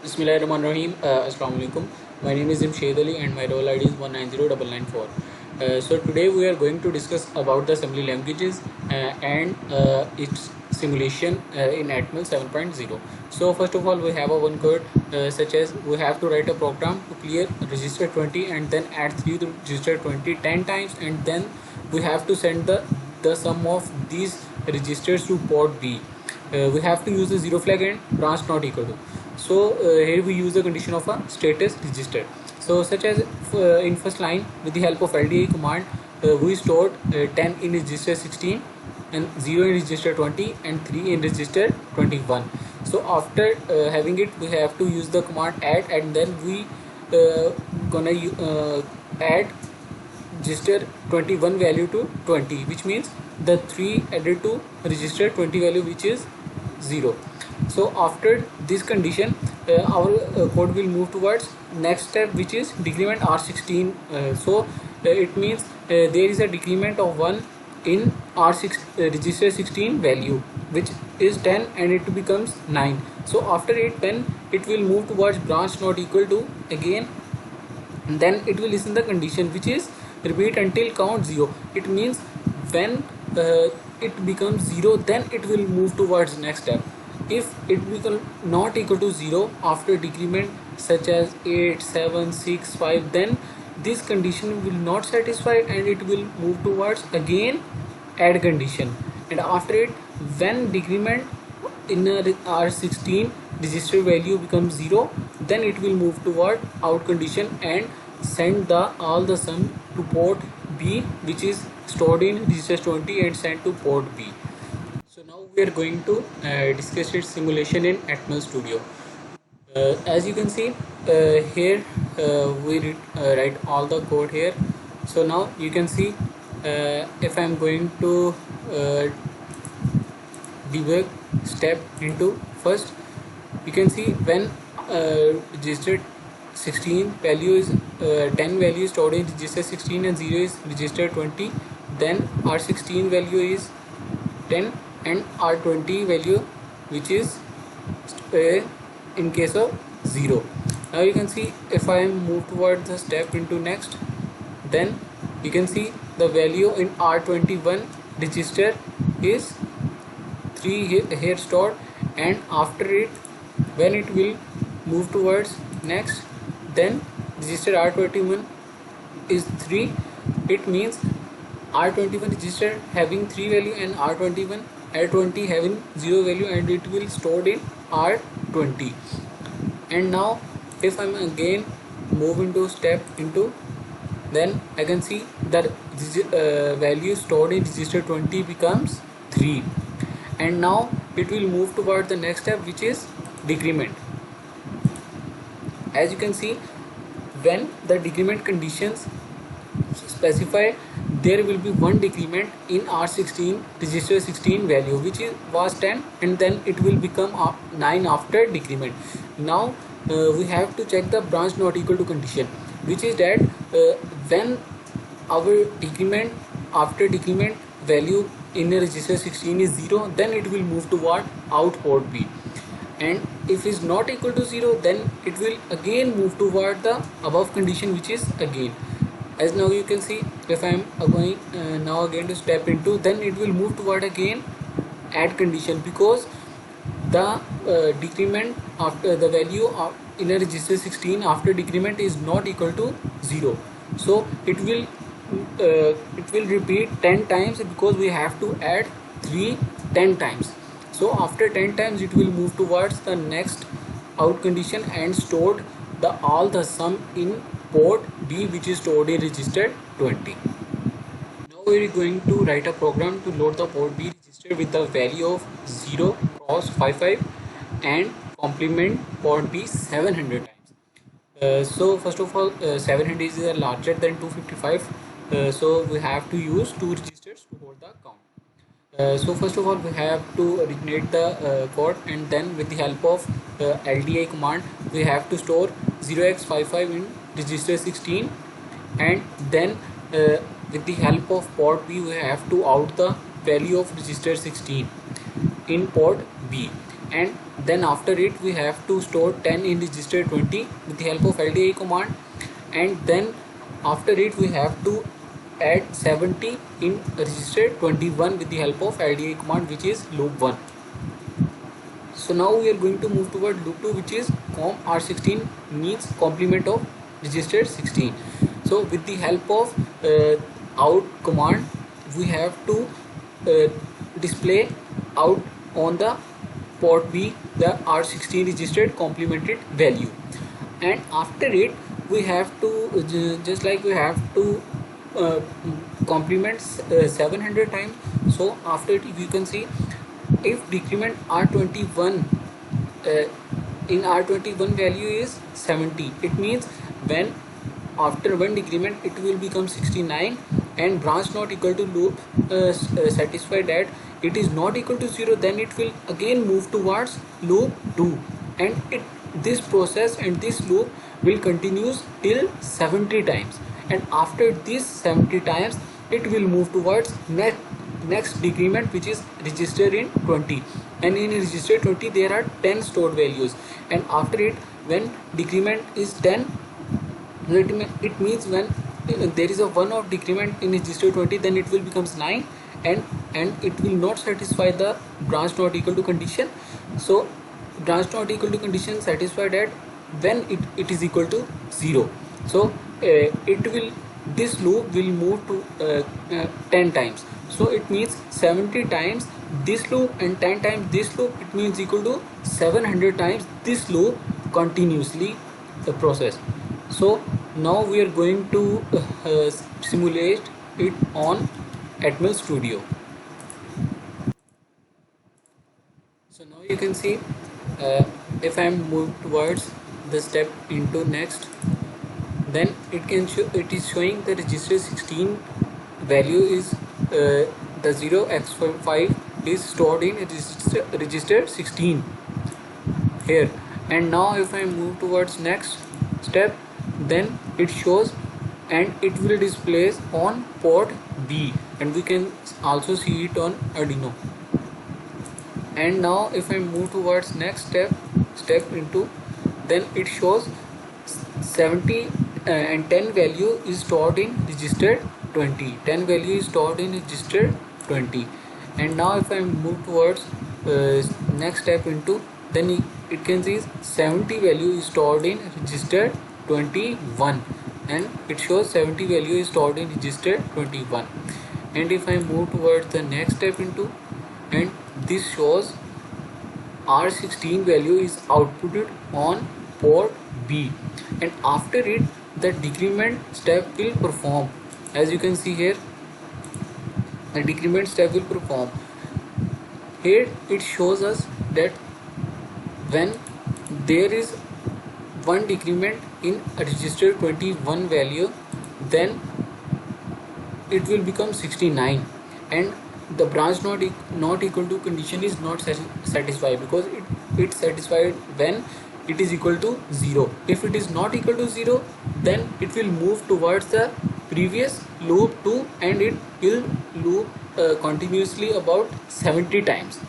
Bismillahirrahmanirrahim. Assalamu alaikum. My name is Imshed Ali and my role ID is 190994. So today we are going to discuss about the assembly languages and its simulation in Atmel 7.0. So first of all we have a one code such as we have to write a program to clear register 20 and then add 3 to register 20 10 times, and then we have to send the sum of these registers to port B. We have to use the zero flag and branch not equal to. So here we use the condition of a status register. So such as in first line, with the help of LDA command, we stored 10 in register 16 and 0 in register 20 and 3 in register 21. So after having it, we have to use the command add, and then we gonna add register 21 value to 20, which means the 3 added to register 20 value, which is 0. So after this condition, our code will move towards next step, which is decrement R16. It means there is a decrement of 1 in R6 register 16 value, which is 10, and it becomes 9. So after it, then it will move towards branch not equal to again, and then it will listen the condition, which is repeat until count 0. It means when it becomes 0, then it will move towards next step. If it becomes not equal to 0 after decrement such as 8, 7, 6, 5, then this condition will not satisfy and it will move towards again add condition. And after it, when decrement in R16 register value becomes 0, then it will move toward out condition and send the all the sum to port B, which is stored in register 20 and sent to port B. So now we are going to discuss its simulation in Atmel Studio. As you can see here, we write all the code here. So now you can see if I am going to debug step into first, you can see when registered 16 value is 10 value is stored in register 16 and 0 is register 20, then R16 value is 10 and R20 value, which is in case of 0. Now you can see if I am move towards the step into next, then you can see the value in R21 register is 3 here stored, and after it, when it will move towards next, then register R21 is 3. It means R21 register having 3 value and R20 having 0 value, and it will stored in R20. And now if I'm again move into step into, then I can see that value stored in register 20 becomes 3, and now it will move toward the next step, which is decrement. As you can see, when the decrement conditions specify, there will be one decrement in R16 register 16 value, which was 10, and then it will become 9 after decrement. Now we have to check the branch not equal to condition, which is that when our decrement after decrement value in a register 16 is 0, then it will move toward out port B, and if is not equal to 0, then it will again move toward the above condition, which is again. As now you can see, if I am going now again to step into, then it will move toward again add condition, because the decrement after the value of in a register 16 after decrement is not equal to 0. So it will repeat 10 times, because we have to add 3 10 times. So after 10 times, it will move towards the next out condition and stored the all the sum in port B, which is stored in register 20. Now we are going to write a program to load the port B register with the value of 0 cross 55 and complement port B 700 times. So first of all, 700 is larger than 255, so we have to use 2 registers to hold the count. So first of all, we have to originate the code, and then with the help of LDI command, we have to store 0x55 in register 16, and then with the help of port B, we have to out the value of register 16 in port B. and then after it we have to store 10 in register 20 with the help of LDI command, and then after it we have to add 70 in register 21 with the help of LDI command, which is loop 1. So now we are going to move toward loop 2, which is com R16 means complement of register 16. So with the help of out command we have to display out on the port B the R16 registered complemented value, and after it we have to just like we have to complement 700 times. So after it you can see if decrement R21 in R21 value is 70, it means when after one decrement it will become 69, and branch not equal to loop satisfy that it is not equal to 0, then it will again move towards loop 2, and this process and this loop will continues till 70 times, and after this 70 times it will move towards next decrement, which is register in 20, and in register 20 there are 10 stored values, and after it when decrement is 10, it means when there is a 1 of decrement in register 20, then it will becomes 9, and it will not satisfy the branch not equal to condition. So branch not equal to condition satisfied at when it is equal to 0. So it will this loop will move to 10 times. So it means 70 times this loop and 10 times this loop, it means equal to 700 times this loop continuously the process. So now we are going to simulate it on Atmel Studio. So now you can see if I am moved towards the step into next, then it is showing the register 16 value is the 0x5 is stored in register 16 here, and now if I move towards next step, then it shows and it will display on port B, and we can also see it on Arduino. And now if I move towards next step into, then it shows 70 and 10 value is stored in register 20. 10 value is stored in register 20. And now if I move towards next step into, then it can see 70 value is stored in register 21, and it shows 70 value is stored in register 21. And if I move towards the next step into, and this shows R16 value is outputted on port B, and after it the decrement step will perform. As you can see here, the decrement step will perform. Here it shows us that when there is one decrement in a register 21 value, then it will become 69, and the branch not equal to condition is not satisfied, because it satisfied when it is equal to 0. If it is not equal to 0, then it will move towards the previous loop 2, and it will loop continuously about 70 times.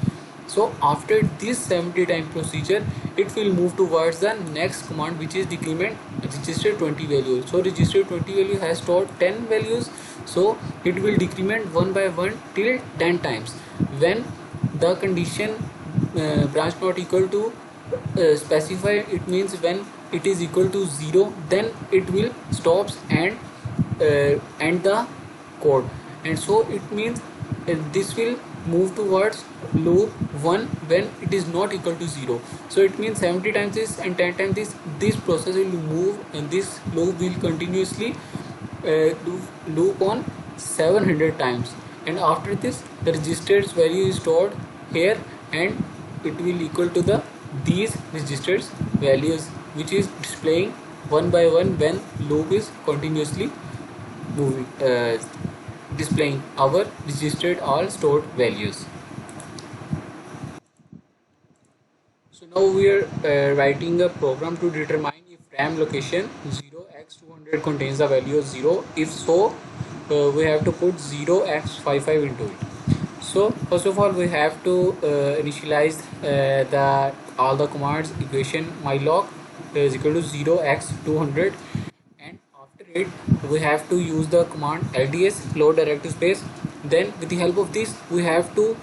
So after this 70 time procedure, it will move towards the next command, which is decrement register 20 value. So register 20 value has stored 10 values, so it will decrement one by one till 10 times. When the condition branch not equal to specify, it means when it is equal to 0, then it will stops and end the code, and so it means this will move towards loop 1 when it is not equal to 0. So it means 70 times this and 10 times this process will move, and this loop will continuously loop on 700 times, and after this the registers value is stored here, and it will equal to the these registers values, which is displaying one by one when loop is continuously moving, displaying our registered all stored values. So now we are writing a program to determine if RAM location 0x200 contains the value of 0. If so, we have to put 0x55 into it. So first of all, we have to initialize the all the commands equation mylog is equal to 0x200, and after it we have to use the command ls load directory space. Then with the help of this we have to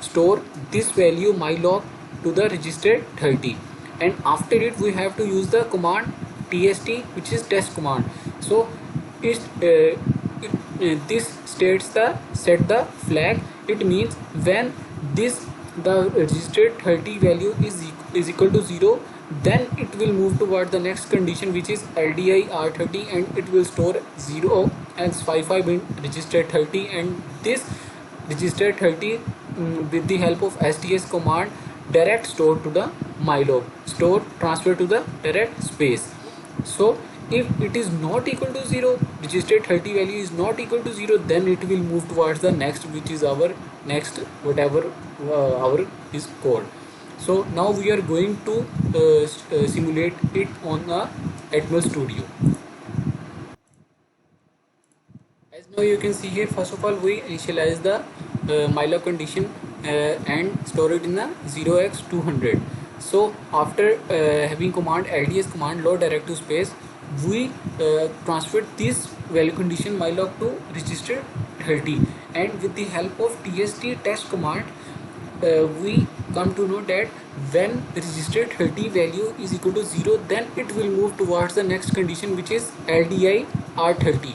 store this value mylog to the register 30, and after it we have to use the command tst, which is test command. So this states the set the flag. It means when this the registered 30 value is equal to 0, then it will move toward the next condition, which is LDI R30, and it will store 0 as 55 in registered 30, and this registered 30 with the help of STS command direct store to the mylog, store transfer to the direct space. So if it is not equal to 0, registered 30 value is not equal to 0, then it will move towards the next, which is our next whatever our is called. So now we are going to simulate it on the Atmel Studio. As now you can see here, first of all we initialize the mylog condition and store it in the 0x200. So after having command LDS command load directory space, we transferred this value condition mylog to register 30, and with the help of tst test command we come to know that when registered 30 value is equal to 0, then it will move towards the next condition, which is LDI R30,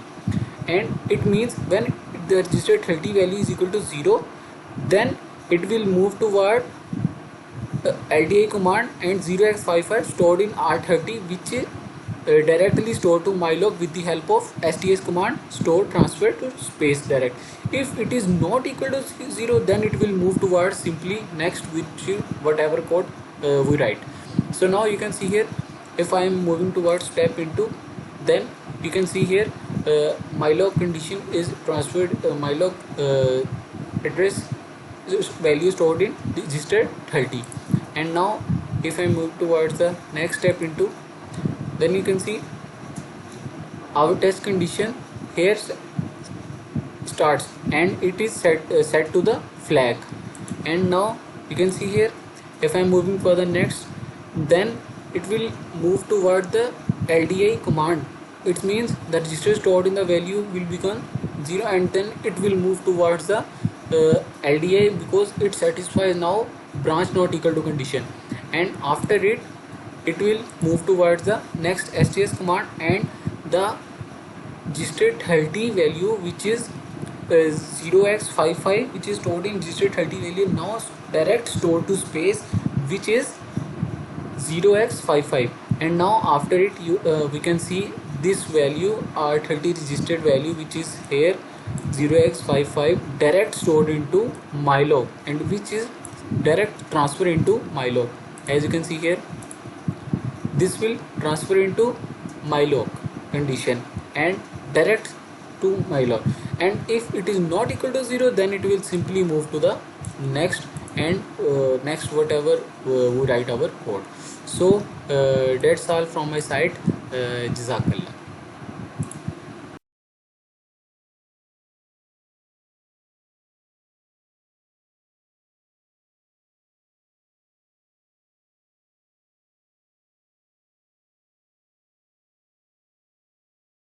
and it means when the registered 30 value is equal to 0, then it will move toward LDI command and 0x55 stored in R30, which is directly stored to mylog with the help of STS command store transfer to space direct. If it is not equal to 0, then it will move towards simply next, which is whatever code we write. So now you can see here, if I am moving towards step into, then you can see here mylog condition is transferred, mylog address value stored in register 30. And now if I move towards the next step into, then you can see our test condition here starts, and it is set to the flag. And now you can see here, if I am moving for the next, then it will move toward the LDI command. It means the register stored in the value will become 0, and then it will move towards the LDI, because it satisfies now branch not equal to condition. And after it will move towards the next STS command, and the registered 30 value, which is 0x55, which is stored in registered 30 value, now direct store to space, which is 0x55. And now after it we can see this value R30 registered value, which is here 0x55, direct stored into mylog, and which is direct transfer into mylog. As you can see here, this will transfer into mylog condition and direct to mylog. And if it is not equal to 0, then it will simply move to the next, and next whatever we write our code. So that's all from my side. Jazakallah.